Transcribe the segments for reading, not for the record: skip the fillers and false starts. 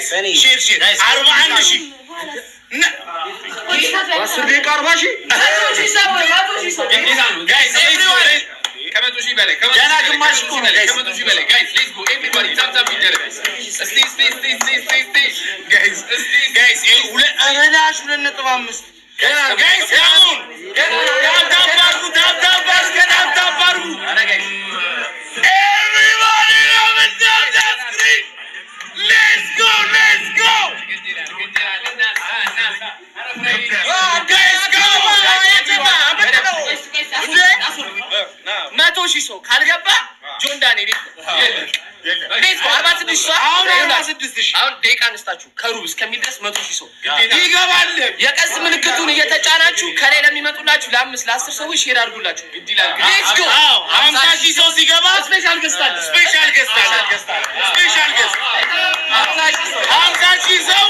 ሼር 41 ሺህ አስር ደቂቃ 40 ሺህ ከመቶ ሺህ በላይ ገና ግማሽ እኮ ነው ጋይስ። ከመቶ ሺህ በላይ ጋይስ ሌትስ ጎ ኤቭሪባዲ ታፕ ታፕ ይደረግ። እስቲ ጋይስ ጋይስ 2.5 ጋይስ አሁን ታፕ አድርጉ ኤቭሪባዲ ኦን ዘ ስክሪን ሌትስ ጎ ጋይስ መቶ ሺህ ሰው ካልገባ ጆን ዳንኤል አሁን ደቂቃ አንስታችሁ ከሩብ እስከሚደርስ 100 ሺህ ሰው ይገባል። የቀስ ምልክቱን እየተጫናችሁ ከላይ ለሚመጡላችሁ ለ5 ለ10 ሰዎች ሼር አድርጉላችሁ። ግድ ይላል። ሌትስ ጎ 50 ሺህ ሰው ሲገባ ስፔሻል ገስት አለ። 50 ሺህ ሰው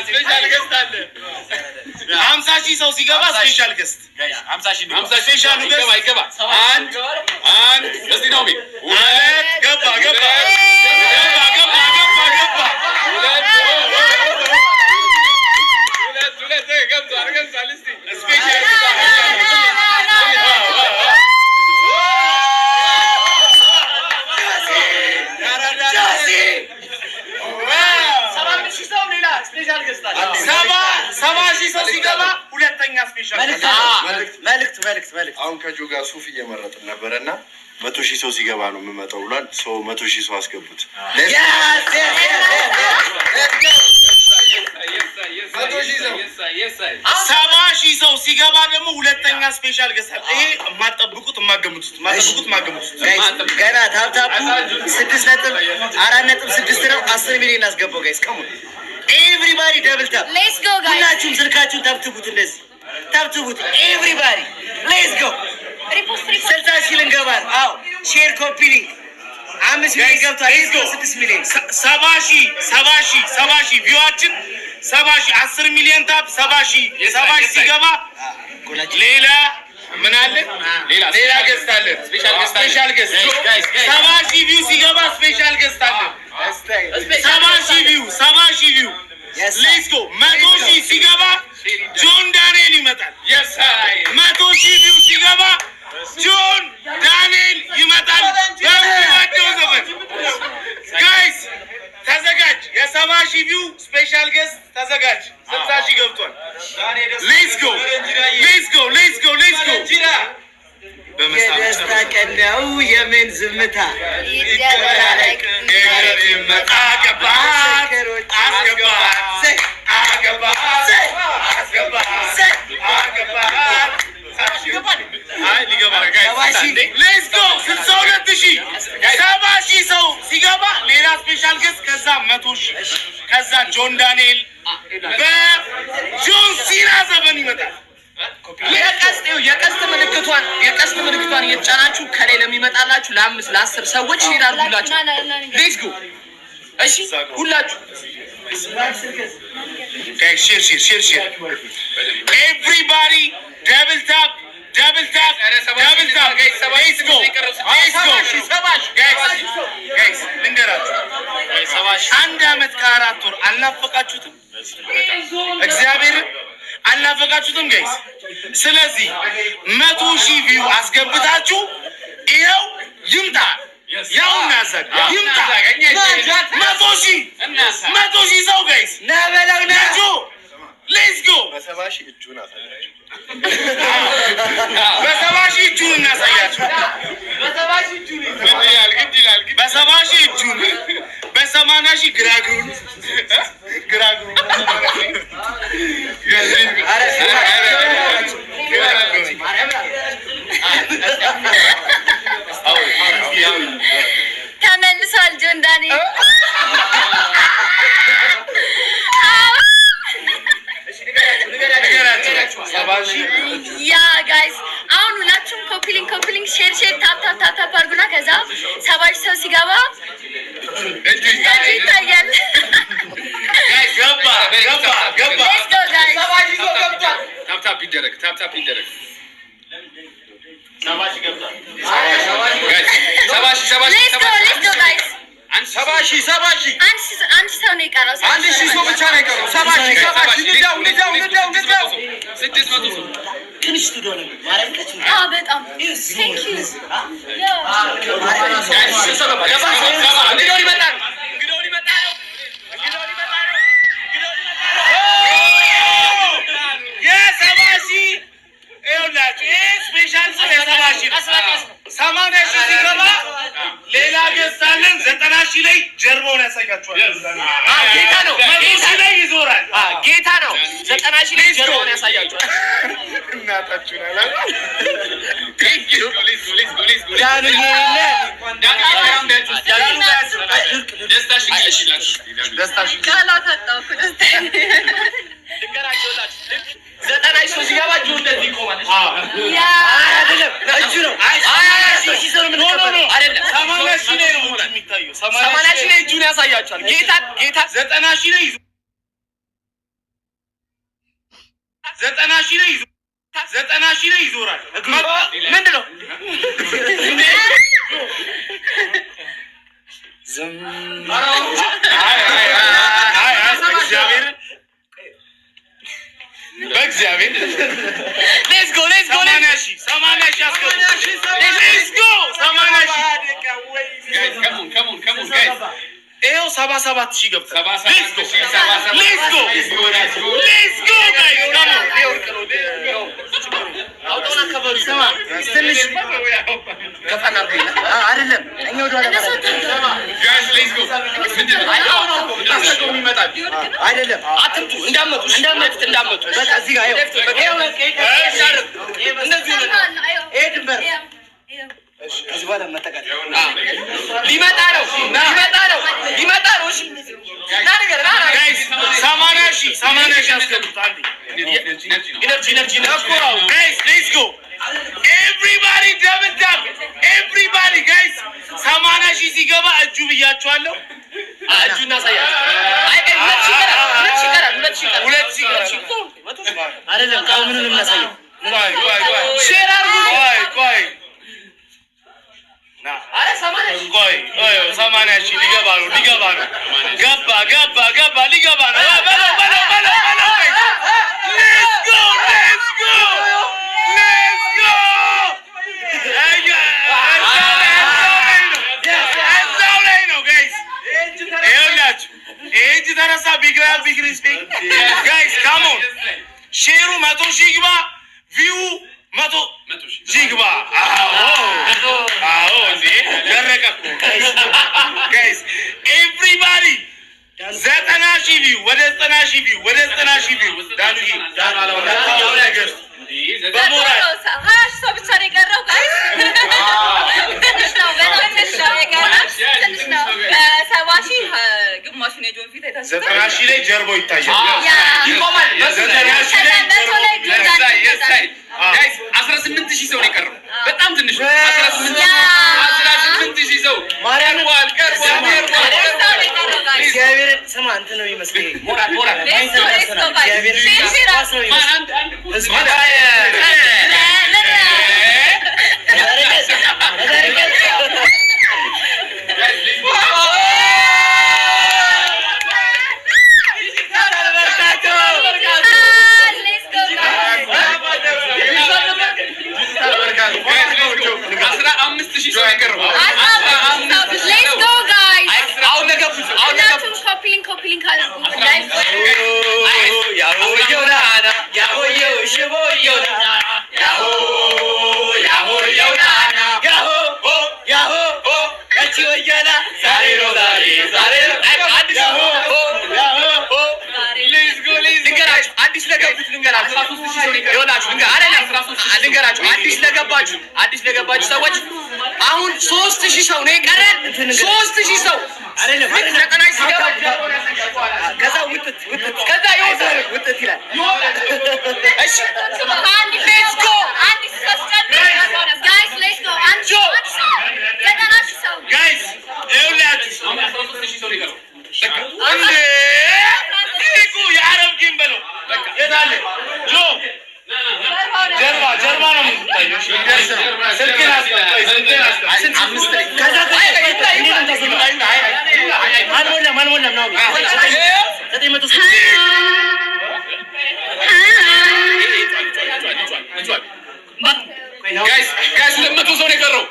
ስፔሻል ገስት አለ። 50 ሺህ ሰው ሲገባ ስፔሻል ገስት 50 ሺህ ስፔሻል ገስት አይገባ አንድ እስቲ ነው ሁለት ገባ ሰባ ሺህ ሰው ሲገባ ሁለተኛ ስፔሻል መልእክት አሁን ከጆ ጋር ሱፍ እየመረጥን ነበረና 100 ሺህ ሰው ሲገባ ነው የምመጣው ብሏል። 100 ሺህ ሰው አስገቡት። 70 ሺህ ሰው ሲገባ ደግሞ ሁለተኛ ስፔሻል ገሳል። ይሄ የማትጠብቁት የማትገምቱት ገና ታፕታፑ 6.4.6 ነው። 10 ሚሊዮን አስገባው ጋይስ ከሙ ኤቭሪባዲ ደብል ታፕ ሌትስ ጎ ጋይስ ሁላችሁም ስልካችሁን ታፕትቡት፣ እንደዚህ ታፕትቡት ኤቭሪባዲ ሌትስ ጎ። 60 ሺህ ልንገባ ነው። አዎ ሼር ኮፒ ሊንክ 5 ሚሊዮን ገብቷል። ሌትስ ጎ 6 ሚሊዮን 70 ሺህ ቪዋችን 70 ሺህ 10 ሚሊዮን ታፕ 70 ሺህ ሲገባ ሌላ ምን አለ? ሌላ ገስት አለ። ስፔሻል ገስት 70 ሺህ ቪው ሲገባ ስፔሻል ገስት አለ። 70 ሺህ ቪው ሌትስ ጎ 100 ሺህ ሲገባ ጆን ዳንኤል ይመጣል። 100 ሺህ ቪው ሲገባ ጆን ዳንኤል ይመጣል። በሚወደው ዘመን ጋይስ ተዘጋጅ። የ70 ሺህ ቪው ስፔሻል ገስት ተዘጋጅ። 60 ሺህ ገብቷል። ሌትስ ጎ የደስታ ቀን ነው። የምን ዝምታ ይደረግ ሰባ ሺህ ሰው ሲገባ ሌላ ስፔሻል ገስት ከዛ 100 ሺህ ከዛ ጆን ዳንኤል በጆን ሲና ዘመን ይመጣል። የቀስት ምልክቷን እየተጫናችሁ ከላይ ለሚመጣላችሁ ለ5 ለ10 ሰዎች ሼር አድርጉላችሁ። ሌትስ ጎ እሺ ሁላችሁ ጋይስ ሼር ኤቭሪባዲ ደብል ታፕ ጋይስ ልንገራችሁ 1 ዓመት ከ4 ወር አልናፈቃችሁትም? እግዚአብሔርን አልናፈቃችሁትም ጋይስ? ስለዚህ 100 ሺህ ቪው አስገብታችሁ ይኸው ይምጣ። ያው እናዘግ ይምጣ 100 ሺህ ሰው ጋይስ ነበላው ነጆ ሌትስ ጎ በ70 ሺህ እጁን አሳያችሁ። በ70 ሺህ እጁን እናሳያችሁ። በ70 ሺህ እጁን በ80 ሺህ ግራግሩን ተመልሷል ጆን ዳንኤል። ያ ጋይስ አሁን ሁላችሁም ኮፒሊንግ ሼር ታፕ አድርጉና ከዛ 70 ሰው ሲገባ እጁ ይታያል። ገባ ሌትስ ጎ ጋይስ ታፕ ይደረግ። 70 ሺህ ገብቷል። ሌትስ ጎ ጋይስ 70 ሺህ አንድ ሰው ነው የቀረው። 1000 ሰው ብቻ ነው የቀረው። 70 ሺህ ንዳው 600 ሰው ትንሽ ትዶነ ማረም ከች በጣም ቴንክ ዩ ሌላ ገዝታለን 90 ሺህ ላይ ጀርባውን ያሳያችኋል። ጌታ ነው 100 ሺህ ላይ ይዞራል። ጌታ ነው 90 ሺህ ላይ ጀርባውን ያሳያችኋል። እናታችሁን አላ ያሳያቸዋል። ጌታ 90 ሺህ ላይ 90 ሺህ ላይ ይዞራል። ምንድን ነው በእግዚአብሔር ሌትስ ጎ 80 ሺህ ይኸው 77 ሺህ ገብቷል። ሊመጣ ነው። 80 ሺህ አስገቡት። ኢነርጂ ኤቭሪባዲ ደብል ዳብ ኤቭሪባዲ ጋይስ 80 ሺህ ሲገባ እጁ ብያችኋለሁ። እጁ እናሳያለን። ሁለት ሺህ አይደለም ቃሉን እናሳየው። ሼር አድርጉ። ቆይ 80 ሺህ ሊገባ ነው። ገባ ሊገባ ነው። ተረሳ ቢግ ሪስፔክት ጋይስ ካም ኦን ሼሩ 100 ሺህ ይግባ። ቪው 100 ሺህ ይግባ። አዎ እንዴ ደረቀ ጋይስ ኤቭሪባዲ 90 ሺህ ቪው ወደ 90 ሺህ ቪው ዳኑዬ ያው ነገር በሞራል 20 ሰው ብቻ ነው የቀረው ጋይስ። ትንሽ ነው የቀረው። 70 ሺህ ግማሹን የጆን ፊት አይታችኋል። 90 ሺህ ላይ ጀርባው ይታያል። ይቆማል። 90 ሺህ ላይ ጀርባው ጋይስ 18 ሺህ ሰው ነው የቀረው። በጣም ትንሽ 18 ሺህ ሰው ማርያምን እግዚአብሔር ስማ እንትን ነው የሚመስለው። ሞራል አዲስ ለገባችሁ ሰዎች አሁን 3000 ሰው ነው የቀረን። 3000 ሰው አይደለም ከዛ ከዛ ውጥት ይላል። እሺ አንድ ሌትስ ጎ አንድ ጋይስ ሌትስ ጎ አንድ 90 ሺህ ሰው ጋይስ ይኸውላችሁ 13 ሺህ ሰው ነው የቀረው። እንዴ ይሄ እኮ የአረብ ጌም በለው የታለ ጆ ጀርባ ነው የምትታየው። ስልክህን አስቀምጥ። አልሞላም ነው ጋይስ 200 ሰው ነው የቀረው።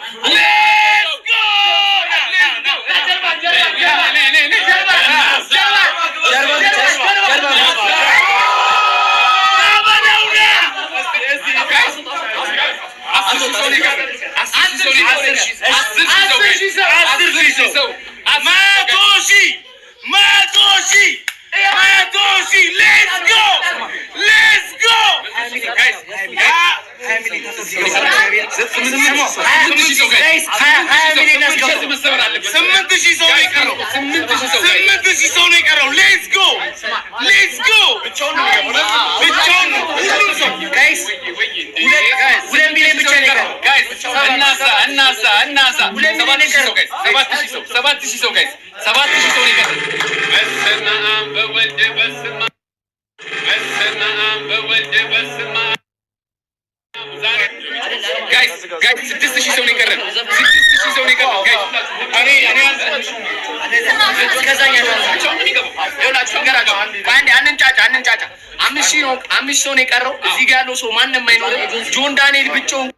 አምስት ሰው ነው የቀረው። እዚህ ጋር ያለው ሰው ማንም አይኖርም። ጆን ዳንኤል ብቻውን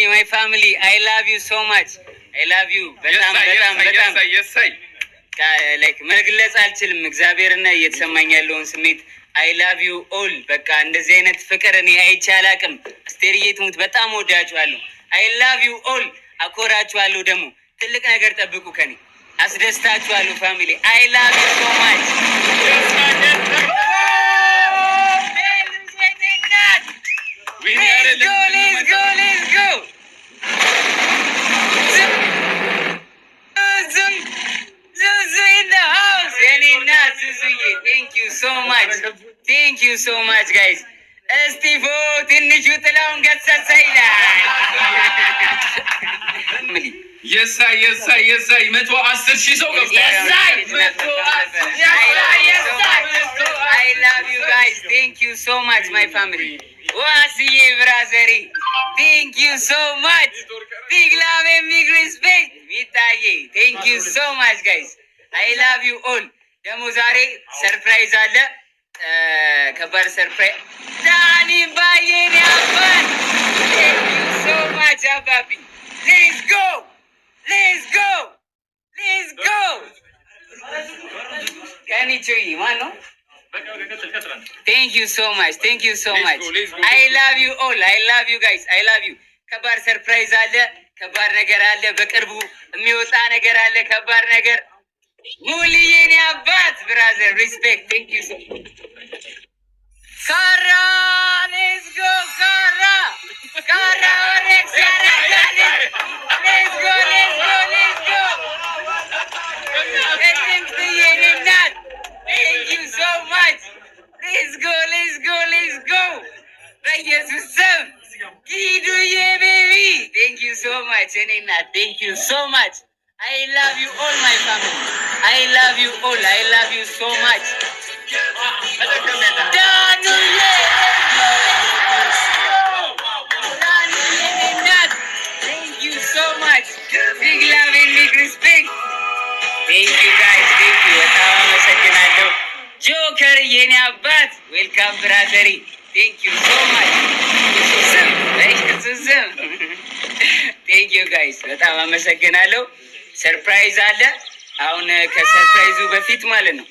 my family, I love you so much. I love you. በጣም like መግለጽ አልችልም እግዚአብሔርና እየተሰማኝ ያለውን ስሜት I love you all። በቃ እንደዚህ አይነት ፍቅር እኔ አይቼ አላቅም። አስቴርዬ ትሙት በጣም ወዳችኋለሁ። I love you all። አኮራችኋለሁ። ደግሞ ትልቅ ነገር ጠብቁ ከኔ። አስደስታችኋለሁ ፋሚሊ። I love you so much። Let's go. Zuzu in the house. Zuzuye, thank you so much guys. እስቲፎ ትንሹ ጥላውን ገሰሰ ይላል። የሳይ 110,000 ሰው ገብቷል። I love you guys. Thank you so much my family. ዋስዬ ብራዘሪ thank you so much. Big love and big respect. ሚታዬ thank you so much guys. I love you all. ደግሞ ዛሬ ሰርፕራይዝ አለ። ከባድ ሰርፕራይዝ ዳኒ ባየን ያባል። thank you so much አባቢ። let's go ከኒቹይ ማን ነው? Thank you so much. I love you all. I love you guys. I love you. ከባድ ሰርፕራይዝ አለ። ከባድ ነገር አለ። በቅርቡ የሚወጣ ነገር አለ። ከባድ ነገር ሙልዬ የኔ አባት ብራዘር ሪስፔክት ቴንክ ዩ ሶ ካራ ሌትስ ጎ ካራ ካራ ወሬክስ ያረጋል ሌትስ ጎ ቴንክ የኔ እናት ቴንክ ዩ ሶ ማች ሌትስ ጎ በኢየሱስ ስም ኪዱዬ ቤቢ ቴንክ ዩ ሶ ማች የኔ እናት ቴንክ ዩ ሶ ማች I love you all my family. I love you all. I love you so much. Thank you so much. Big love and big respect. Thank you guys. Thank you. በጣም አመሰግናለሁ። ጆከር የኔ አባት ዌልካም ብራዘሪ ቴንክ ዩ ሶ ማች። ቴንክ ዩ ጋይስ በጣም አመሰግናለሁ። ሰርፕራይዝ አለ። አሁን ከሰርፕራይዙ በፊት ማለት ነው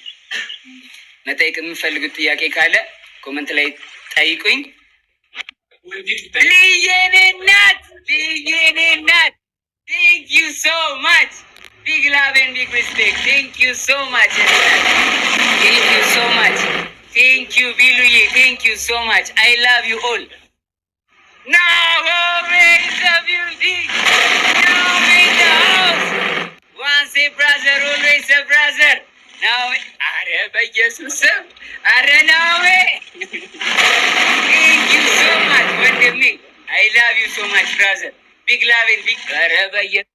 መጠየቅ የምፈልጉት ጥያቄ ካለ ኮመንት ላይ ጠይቁኝ። ልየኔ እናት ቴንክ ዩ ሶ ማች ቢግ ላቭ ኤንድ ቢግ ሪስፔክት ቴንክ ዩ ሶ ማች ቴንክ ዩ ሶ ማች ቴንክ ዩ ቢሉዬ ቴንክ ዩ ሶ ማች አይ ላቭ ዩ ኦል ናው ሬዝ ኦፍ ዩ Once a brother, always a brother. Now, are በኢየሱስ ስም አረ ነው። Thank you so much ወንድሜ I love you so much brother. Big love and big አረ በኢየሱስ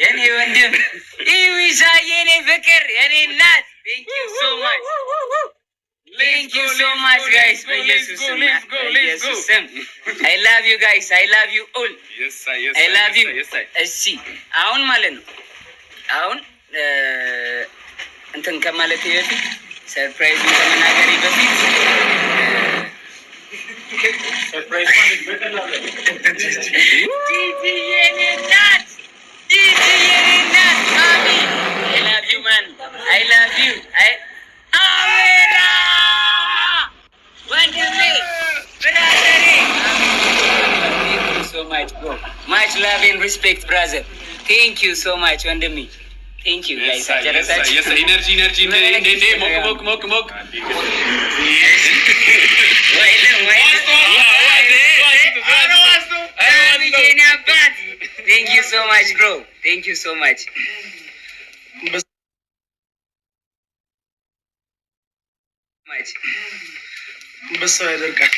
የኔ ወንድም ይዊሻ የኔ ፍቅር የኔ እናት ቴንክ ዩ ሶ ማች ቴንክ ዩ ሶ ማች ጋይስ በኢየሱስ ስም አይ ላቭ ዩ ጋይስ አይ ላቭ ዩ ኦል አይ ላቭ ዩ። እሺ አሁን ማለት ነው አሁን እንትን ከማለቴ በፊት ሰርፕራይዙን ከመናገሬ በፊት ሰርፕራይዝ I love you man. I love you. Amira! Wonderfully. Brother. Thank you so much bro. Much love and respect brother. Thank you so much Wonderfully. Thank you guys. Yes, energy. Mok. Thank you so much bro. Thank you so much. በሰው ያደርጋል።